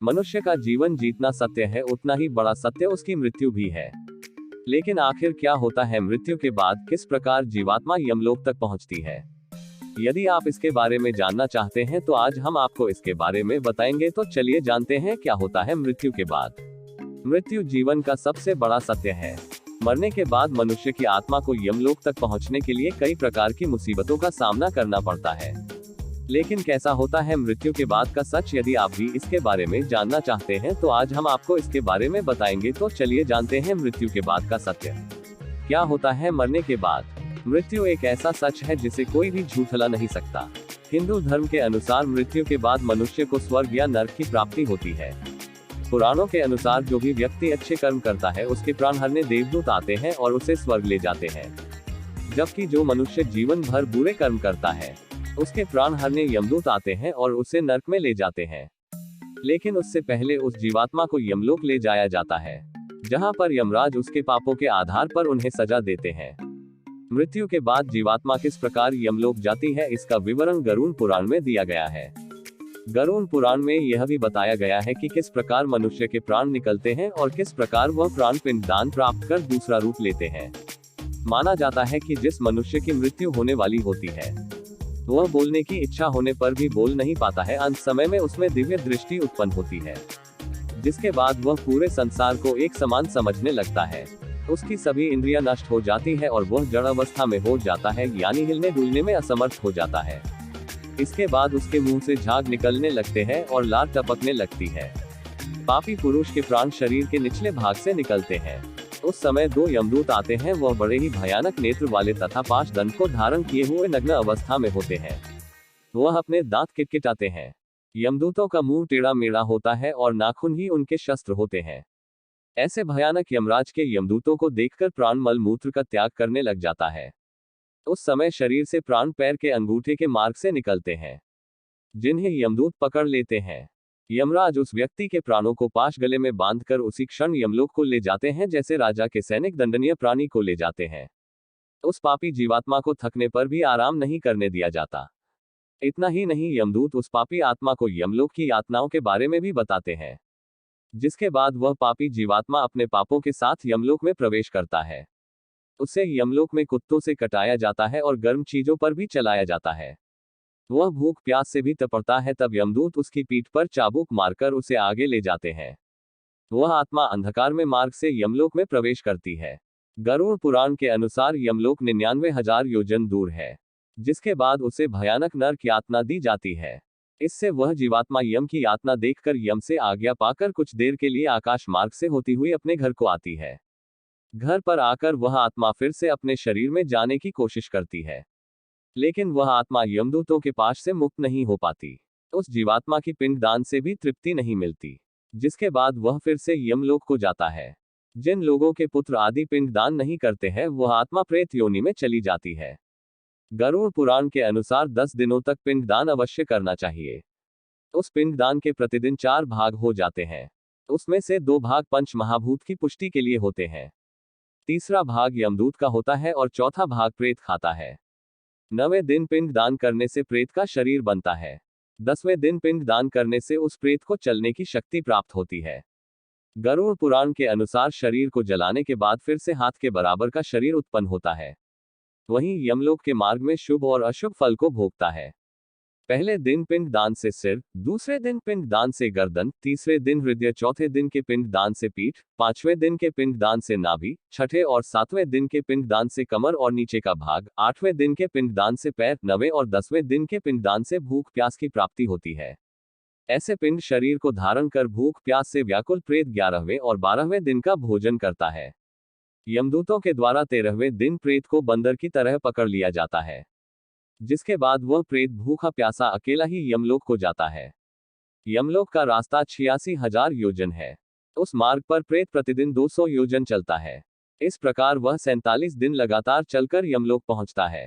मनुष्य का जीवन जितना सत्य है उतना ही बड़ा सत्य उसकी मृत्यु भी है। लेकिन आखिर क्या होता है मृत्यु के बाद, किस प्रकार जीवात्मा यमलोक तक पहुंचती है? यदि आप इसके बारे में जानना चाहते हैं तो आज हम आपको इसके बारे में बताएंगे। तो चलिए जानते हैं क्या होता है मृत्यु के बाद। मृत्यु जीवन का सबसे बड़ा सत्य है। मरने के बाद मनुष्य की आत्मा को यमलोक तक पहुंचने के लिए कई प्रकार की मुसीबतों का सामना करना पड़ता है। लेकिन कैसा होता है मृत्यु के बाद का सच? यदि आप भी इसके बारे में जानना चाहते हैं तो आज हम आपको इसके बारे में बताएंगे। तो चलिए जानते हैं मृत्यु के बाद का सत्य। क्या होता है मरने के बाद? मृत्यु एक ऐसा सच है जिसे कोई भी झूठला नहीं सकता। हिंदू धर्म के अनुसार मृत्यु के बाद मनुष्य को स्वर्ग या नरक की प्राप्ति होती है। पुराणों के अनुसार जो भी व्यक्ति अच्छे कर्म करता है उसके प्राण हरने देवदूत आते हैं और उसे स्वर्ग ले जाते हैं, जबकि जो मनुष्य जीवन भर बुरे कर्म करता है उसके प्राण हरने यमदूत आते हैं और उसे नरक में ले जाते हैं। लेकिन उससे पहले उस जीवात्मा को यमलोक ले जाया जाता है, जहां पर यमराज उसके पापों के आधार पर उन्हें सजा देते हैं। मृत्यु के बाद जीवात्मा किस प्रकार यमलोक जाती है, इसका विवरण गरुड़ पुराण में दिया गया है। गरुड़ पुराण में यह भी बताया गया है कि किस प्रकार मनुष्य के प्राण निकलते हैं और किस प्रकार वह प्राण पिंड दान प्राप्त कर दूसरा रूप लेते हैं। माना जाता है कि जिस मनुष्य की मृत्यु होने वाली होती है वह बोलने की इच्छा होने पर भी बोल नहीं पाता है। अंत समय में उसमें दिव्य दृष्टि उत्पन्न होती है, जिसके बाद वह पूरे संसार को एक समान समझने लगता है। उसकी सभी इंद्रियां नष्ट हो जाती है और वह जड़ अवस्था में हो जाता है, यानी हिलने डुलने में असमर्थ हो जाता है। इसके बाद उसके मुंह से झाग निकलने लगते हैं और लार टपकने लगती है। पापी पुरुष के प्राण शरीर के निचले भाग से निकलते हैं। उस समय दो यमदूत आते हैं। वह बड़े ही भयानक नेत्र वाले तथा 5 दंड को धारण किए हुए नग्न अवस्था में होते हैं। वह अपने दांत किटकिटाते हैं। यमदूतों का मुंह टेढ़ा मेढ़ा होता है और नाखून ही उनके शस्त्र होते हैं। ऐसे भयानक यमराज के यमदूतों को देखकर प्राण मल मूत्र का त्याग करने लग जाता है। उस समय शरीर से प्राण पैर के अंगूठे के मार्ग से निकलते हैं, जिन्हें यमदूत पकड़ लेते हैं। यमराज उस व्यक्ति के प्राणों को पाश गले में बांधकर उसी क्षण यमलोक को ले जाते हैं, जैसे राजा के सैनिक दंडनीय प्राणी को ले जाते हैं। उस पापी जीवात्मा को थकने पर भी आराम नहीं करने दिया जाता। इतना ही नहीं, यमदूत उस पापी आत्मा को यमलोक की यातनाओं के बारे में भी बताते हैं, जिसके बाद वह पापी जीवात्मा अपने पापों के साथ यमलोक में प्रवेश करता है। उसे यमलोक में कुत्तों से कटाया जाता है और गर्म चीजों पर भी चलाया जाता है। वह भूख प्यास से भी तपड़ता है, तब यमदूत उसकी पीठ पर चाबुक मारकर उसे आगे ले जाते हैं। वह आत्मा अंधकार में मार्ग से यमलोक में प्रवेश करती है। गरुड़ पुराण के अनुसार यमलोक 99,000 योजन दूर है, जिसके बाद उसे भयानक नरक यातना दी जाती है। इससे वह जीवात्मा यम की यातना देखकर यम से आज्ञा पाकर कुछ देर के लिए आकाश मार्ग से होती हुई अपने घर को आती है। घर पर आकर वह आत्मा फिर से अपने शरीर में जाने की कोशिश करती है, लेकिन वह आत्मा यमदूतों के पाश से मुक्त नहीं हो पाती। उस जीवात्मा की पिंड दान से भी तृप्ति नहीं मिलती, जिसके बाद वह फिर से यमलोक को जाता है। जिन लोगों के पुत्र आदि पिंड दान नहीं करते हैं वह आत्मा प्रेत योनि में चली जाती है। गरुड़ पुराण के अनुसार 10 दिनों तक पिंड दान अवश्य करना चाहिए। उस पिंड दान के प्रतिदिन 4 भाग हो जाते हैं। उसमें से 2 भाग पंच महाभूत की पुष्टि के लिए होते हैं, तीसरा भाग यमदूत का होता है और चौथा भाग प्रेत खाता है। 9वें दिन पिंड दान करने से प्रेत का शरीर बनता है। 10वें दिन पिंड दान करने से उस प्रेत को चलने की शक्ति प्राप्त होती है। गरुड़ पुराण के अनुसार शरीर को जलाने के बाद फिर से हाथ के बराबर का शरीर उत्पन्न होता है। वहीं यमलोक के मार्ग में शुभ और अशुभ फल को भोगता है। पहले दिन पिंड दान से सिर, दूसरे दिन पिंड दान से गर्दन, तीसरे दिन हृदय, चौथे दिन के पिंड दान से पीठ, 5वें दिन के पिंड दान से नाभि, 6ठे और 7वें दिन के पिंड दान से कमर और नीचे का भाग, 8वें दिन के पिंड दान से पैर, 9वें और 10वें दिन के पिंड दान से भूख प्यास की प्राप्ति होती है। ऐसे पिंड शरीर को धारण कर भूख प्यास से व्याकुल प्रेत 11वें और 12वें दिन का भोजन करता है। यमदूतों के द्वारा 13वें दिन प्रेत को बंदर की तरह पकड़ लिया जाता है, जिसके बाद वह प्रेत भूखा प्यासा अकेला ही यमलोक को जाता है। यमलोक का रास्ता 86,000 योजन है। उस मार्ग पर प्रेत प्रतिदिन 200 योजन चलता है। इस प्रकार वह 47 दिन लगातार चलकर यमलोक पहुंचता है।